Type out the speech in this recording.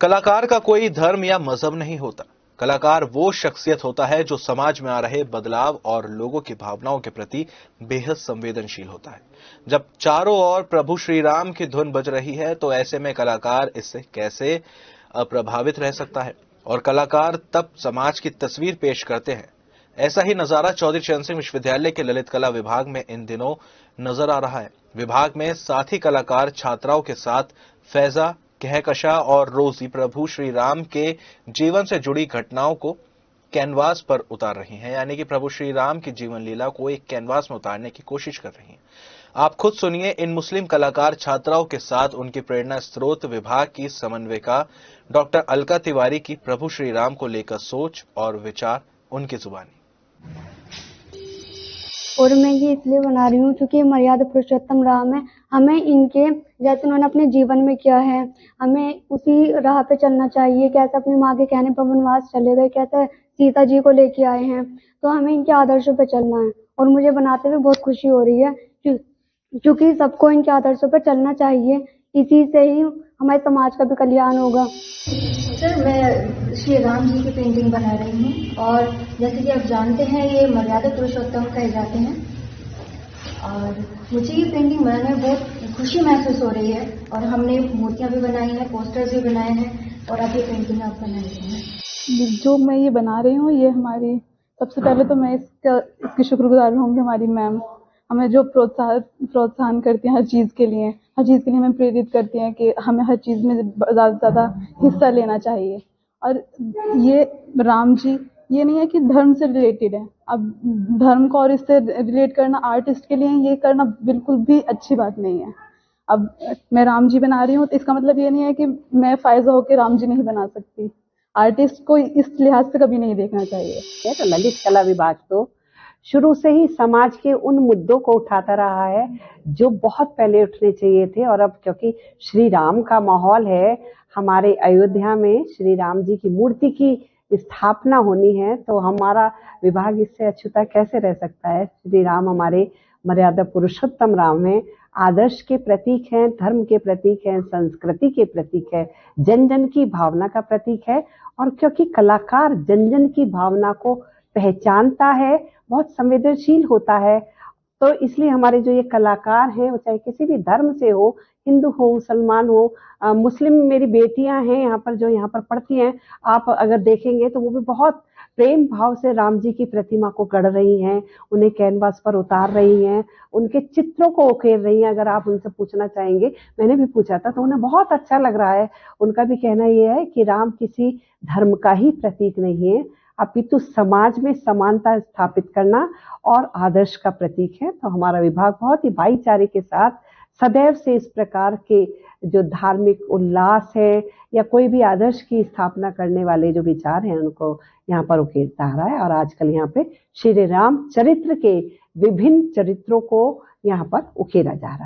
कलाकार का कोई धर्म या मजहब नहीं होता। कलाकार वो शख्सियत होता है जो समाज में आ रहे बदलाव और लोगों की भावनाओं के प्रति बेहद संवेदनशील होता है। जब चारों ओर प्रभु श्री राम की धुन बज रही है तो ऐसे में कलाकार इससे कैसे अप्रभावित रह सकता है, और कलाकार तब समाज की तस्वीर पेश करते हैं। ऐसा ही नजारा चौधरी चरण सिंह विश्वविद्यालय के ललित कला विभाग में इन दिनों नजर आ रहा है। विभाग में साथी कलाकार छात्राओं के साथ फैजा, कहकशा और रोजी प्रभु श्री राम के जीवन से जुड़ी घटनाओं को कैनवास पर उतार रही हैं, यानी कि प्रभु श्री राम की जीवन लीला को एक कैनवास में उतारने की कोशिश कर रही हैं। आप खुद सुनिए इन मुस्लिम कलाकार छात्राओं के साथ उनकी प्रेरणा स्रोत विभाग की समन्वयिका डॉक्टर अलका तिवारी की प्रभु श्री राम को लेकर सोच और विचार उनकी जुबानी। और मैं ये इसलिए बना रही हूँ क्योंकि मर्यादा पुरुषोत्तम राम है। हमें इनके जैसे उन्होंने अपने जीवन में किया है, हमें उसी राह पे चलना चाहिए। कैसे अपनी माँ के कहने पर वनवास चले गए, कैसे सीता जी को लेके आए हैं, तो हमें इनके आदर्शों पे चलना है। और मुझे बनाते हुए बहुत खुशी हो रही है क्योंकि सबको इनके आदर्शों पे चलना चाहिए। इसी से ही हमारे समाज का भी कल्याण होगा। सर, मैं श्री राम जी की पेंटिंग बना रही हूँ और जैसे कि आप जानते हैं ये मर्यादा पुरुषोत्तम कहे जाते हैं और मुझे ये पेंटिंग बनाने में बहुत खुशी महसूस हो रही है। और हमने मूर्तियाँ भी बनाई हैं, पोस्टर्स भी बनाए हैं और अब ये पेंटिंग आप बना रही हैं। जो मैं ये बना रही हूँ ये हमारी, सबसे पहले तो मैं इसकी शुक्रगुजार रहूँगी हमारी मैम, हमें जो प्रोत्साहन करती हैं हर चीज़ के लिए हमें प्रेरित करती हैं कि हमें हर चीज़ में ज़्यादा से ज़्यादा हिस्सा लेना चाहिए। और ये राम जी ये नहीं है कि धर्म से रिलेटेड है। अब धर्म को और इससे रिलेट करना आर्टिस्ट के लिए ये करना बिल्कुल भी अच्छी बात नहीं है। अब मैं राम जी बना रही हूँ तो इसका मतलब ये नहीं है कि मैं फायजा होकर राम जी नहीं बना सकती। आर्टिस्ट को इस लिहाज से कभी नहीं देखना चाहिए। तो ललित कला विभाग तो शुरू से ही समाज के उन मुद्दों को उठाता रहा है जो बहुत पहले उठने चाहिए थे। और अब क्योंकि श्री राम का माहौल है, हमारे अयोध्या में श्री राम जी की मूर्ति की स्थापना होनी है, तो हमारा विभाग इससे अछूता कैसे रह सकता है। श्री राम हमारे मर्यादा पुरुषोत्तम राम है, आदर्श के प्रतीक हैं, धर्म के प्रतीक हैं, संस्कृति के प्रतीक है, जन जन की भावना का प्रतीक है। और क्योंकि कलाकार जन जन की भावना को पहचानता है, बहुत संवेदनशील होता है, तो इसलिए हमारे जो ये कलाकार हैं वो चाहे किसी भी धर्म से हो, हिंदू हो, मुसलमान हो, मुस्लिम मेरी बेटियां हैं यहाँ पर जो यहाँ पर पढ़ती हैं, आप अगर देखेंगे तो वो भी बहुत प्रेम भाव से राम जी की प्रतिमा को गढ़ रही हैं, उन्हें कैनवास पर उतार रही हैं, उनके चित्रों को उकेर रही हैं। अगर आप उनसे पूछना चाहेंगे, मैंने भी पूछा था तो उन्हें बहुत अच्छा लग रहा है। उनका भी कहना यह है कि राम किसी धर्म का ही प्रतीक नहीं है, अपितु समाज में समानता स्थापित करना और आदर्श का प्रतीक है। तो हमारा विभाग बहुत ही भाईचारे के साथ सदैव से इस प्रकार के जो धार्मिक उल्लास है या कोई भी आदर्श की स्थापना करने वाले जो विचार हैं उनको यहाँ पर उकेरता आ रहा है। और आजकल यहाँ पे श्री राम चरित्र के विभिन्न चरित्रों को यहाँ पर उकेरा जा रहा है।